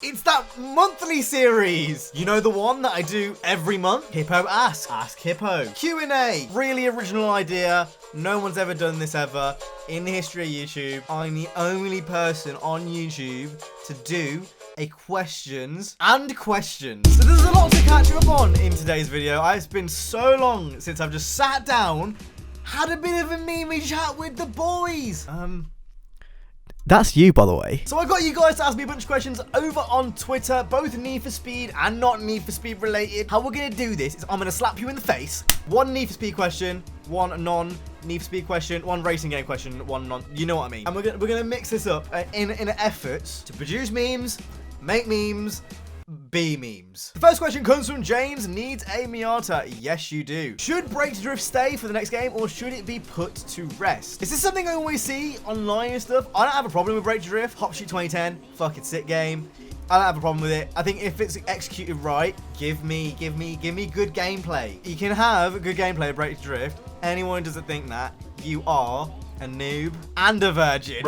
It's that monthly series. You know, the one that I do every month? Hippo Ask. Ask Hippo. Q&A. Really original idea. No one's ever done this ever in the history of YouTube. I'm the only person on YouTube to do a questions and questions. So there's a lot to catch up on in today's video. It's been so long since I've just sat down, had a bit of a meme chat with the boys. That's you, by the way. So I got you guys to ask me a bunch of questions over on Twitter, both Need for Speed and not Need for Speed related. How we're gonna do this is I'm gonna slap you in the face. One Need for Speed question, one non-Need for Speed question, one racing game question, one non, you know what I mean. And we're gonna mix this up in an effort to produce memes, make memes, be memes. The first question comes from James. Needs a Miata? Yes, you do. Should Break to Drift stay for the next game, or should it be put to rest? Is this something I always see online and stuff? I don't have a problem with Break to Drift. Hot Shoot 2010, fucking sick game. I don't have a problem with it. I think if it's executed right, give me good gameplay. You can have good gameplay of Break to Drift. Anyone who doesn't think that, you are a noob and a virgin.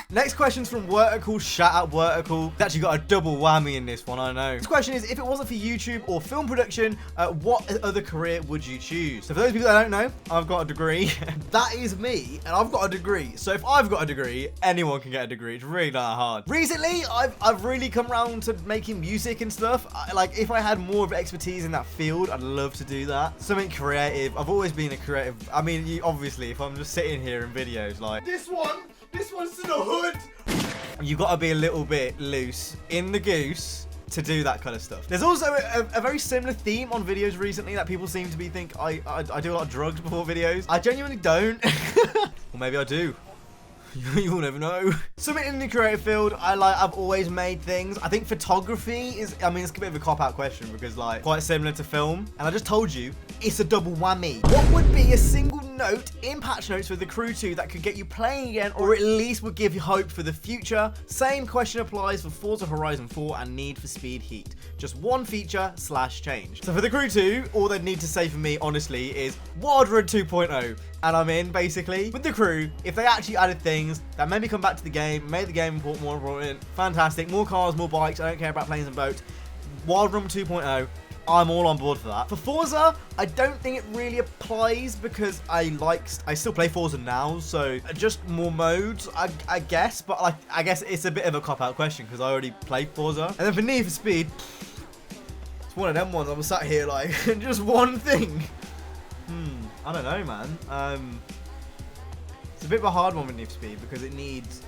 Next question's from Vertical. Shout out Vertical. It's actually got a double whammy in this one, I know. This question is, if it wasn't for YouTube or film production, what other career would you choose? So for those people that don't know, I've got a degree. That is me, and I've got a degree. So if I've got a degree, anyone can get a degree. It's really not hard. Recently, I've really come around to making music and stuff. Like, if I had more of expertise in that field, I'd love to do that. Something creative. I've always been a creative. I mean, obviously, if I'm just sitting here in videos like this one's to the hood, you got to be a little bit loose in the goose to do that kind of stuff. There's also a very similar theme on videos recently that people seem to think I do a lot of drugs before videos. I genuinely don't. Or maybe I do. You'll never know. Something in the creative field, I've always made things. I think photography is, I mean, it's a bit of a cop-out question because, like, quite similar to film. And I just told you, it's a double whammy. What would be a single note in patch notes for The Crew 2 that could get you playing again, or at least would give you hope for the future? Same question applies for Forza Horizon 4 and Need for Speed Heat. Just one feature / change. So for The Crew 2, all they'd need to say for me, honestly, is Wild Run 2.0. And I'm in, basically. With The Crew, if they actually added things that made me come back to the game, made the game more important, fantastic. More cars, more bikes. I don't care about planes and boats. Wild Run 2.0. I'm all on board for that. For Forza, I don't think it really applies because I still play Forza now, so just more modes, I guess. But like, I guess it's a bit of a cop-out question because I already played Forza. And then for Need for Speed, it's one of them ones. I'm sat here like, just one thing. I don't know, man. It's a bit of a hard one with Need for Speed because it needs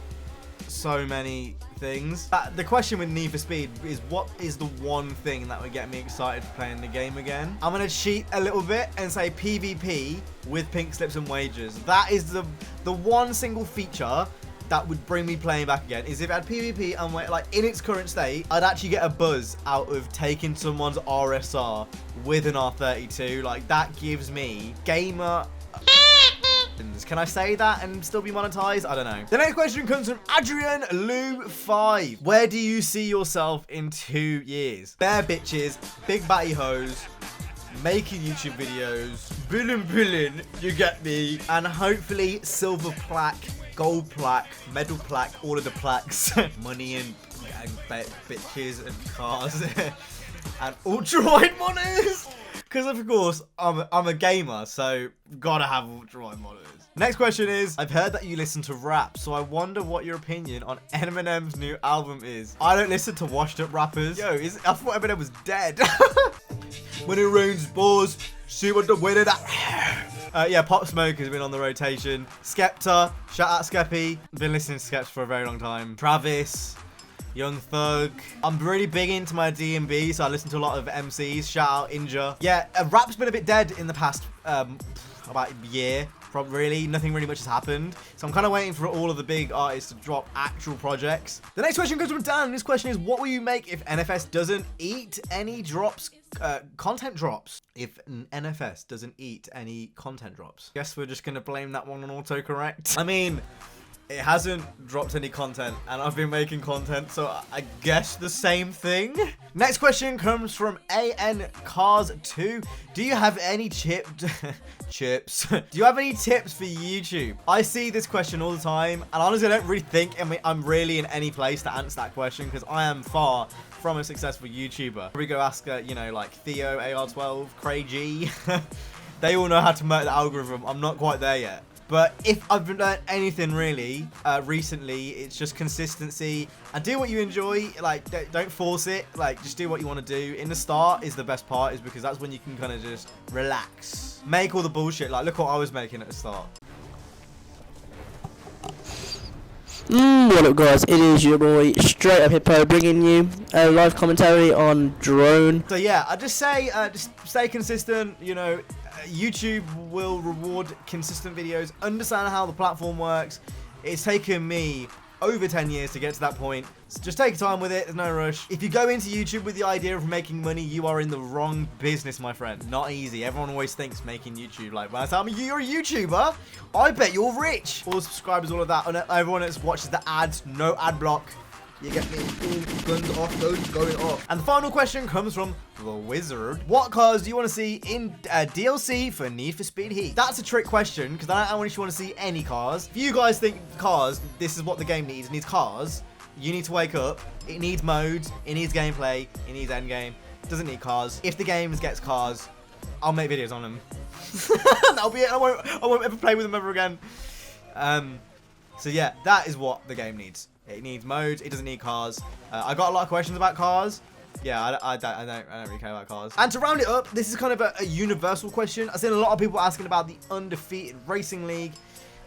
so many things. The question with Need for Speed is, what is the one thing that would get me excited for playing the game again? I'm gonna cheat a little bit and say PvP with pink slips and wagers. That is the one single feature that would bring me playing back again. Is if it had PvP and like in its current state, I'd actually get a buzz out of taking someone's RSR with an R32. Like, that gives me gamer. Can I say that and still be monetized? I don't know. The next question comes from Adrian Lou 5. Where do you see yourself in 2 years? Bare bitches, big batty hoes, making YouTube videos, billing, you get me, and hopefully silver plaque, gold plaque, medal plaque, all of the plaques, money and bitches and cars, and ultra wide monitors. Because of course I'm a gamer, so gotta have ultra wide monitors. Next question is, I've heard that you listen to rap, so I wonder what your opinion on Eminem's new album is. I don't listen to washed up rappers. Yo, I thought Eminem was dead. When it rains balls, see what the way that. Yeah, Pop Smoke has been on the rotation. Skepta, shout out Skeppy. Been listening to Skeps for a very long time. Travis, Young Thug. I'm really big into my D&B, so I listen to a lot of MCs. Shout out Inja. Yeah, rap's been a bit dead in the past about a year. Really, nothing really much has happened. So I'm kind of waiting for all of the big artists to drop actual projects. The next question comes from Dan. This question is, what will you make if NFS doesn't eat any drops? Content drops. If NFS doesn't eat any content drops. Guess we're just going to blame that one on autocorrect. I mean, it hasn't dropped any content and I've been making content, so I guess the same thing. Next question comes from AN Cars 2. Do you have any chips? Do you have any tips for YouTube? I see this question all the time, and honestly I don't really think I'm really in any place to answer that question because I am far from a successful YouTuber. We go ask, you know, like Theo, AR12, Craig. They all know how to make the algorithm. I'm not quite there yet. But if I've learned anything really recently, it's just consistency and do what you enjoy. Like, don't force it. Like, just do what you want to do. In the start is the best part, is because that's when you can kind of just relax. Make all the bullshit. Like, look what I was making at the start. What up guys, it is your boy Straight Up Hippo bringing you a live commentary on Drone. So yeah, I just say, just stay consistent, you know. YouTube will reward consistent videos. Understand how the platform works. It's taken me over 10 years to get to that point. So just take your time with it. There's no rush. If you go into YouTube with the idea of making money, you are in the wrong business, my friend. Not easy. Everyone always thinks making YouTube, like, by the time you're a YouTuber, I bet you're rich. All the subscribers, all of that. And everyone that watches the ads, no ad block. You get me? Guns off, guns going off. And the final question comes from the Wizard. What cars do you want to see in DLC for Need for Speed Heat? That's a trick question, because I don't actually want to see any cars. If you guys think cars, this is what the game needs. It needs cars. You need to wake up. It needs modes. It needs gameplay. It needs endgame. It doesn't need cars. If the game gets cars, I'll make videos on them. That'll be it. I won't ever play with them ever again. So yeah, that is what the game needs. It needs modes. It doesn't need cars. I got a lot of questions about cars. Yeah, I don't really care about cars. And to round it up, this is kind of a universal question. I've seen a lot of people asking about the Undefeated Racing League.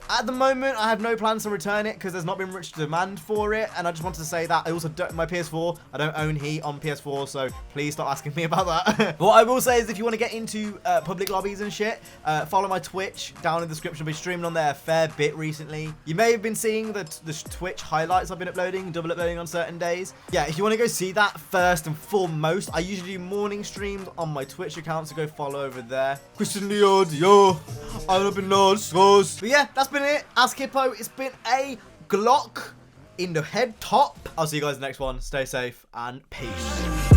At the moment, I have no plans to return it because there's not been much demand for it. And I just wanted to say that I also don't, my PS4, I don't own Heat on PS4, so please stop asking me about that. What I will say is if you want to get into public lobbies and shit, follow my Twitch down in the description. I've been streaming on there a fair bit recently. You may have been seeing the Twitch highlights I've been uploading, double uploading on certain days. Yeah, if you want to go see that first and foremost, I usually do morning streams on my Twitch account, so go follow over there. Christian Leod, yo, I'm up in North. But yeah, that's been it. Ask Hippo. It's been a Glock in the head top. I'll see you guys in the next one. Stay safe and peace.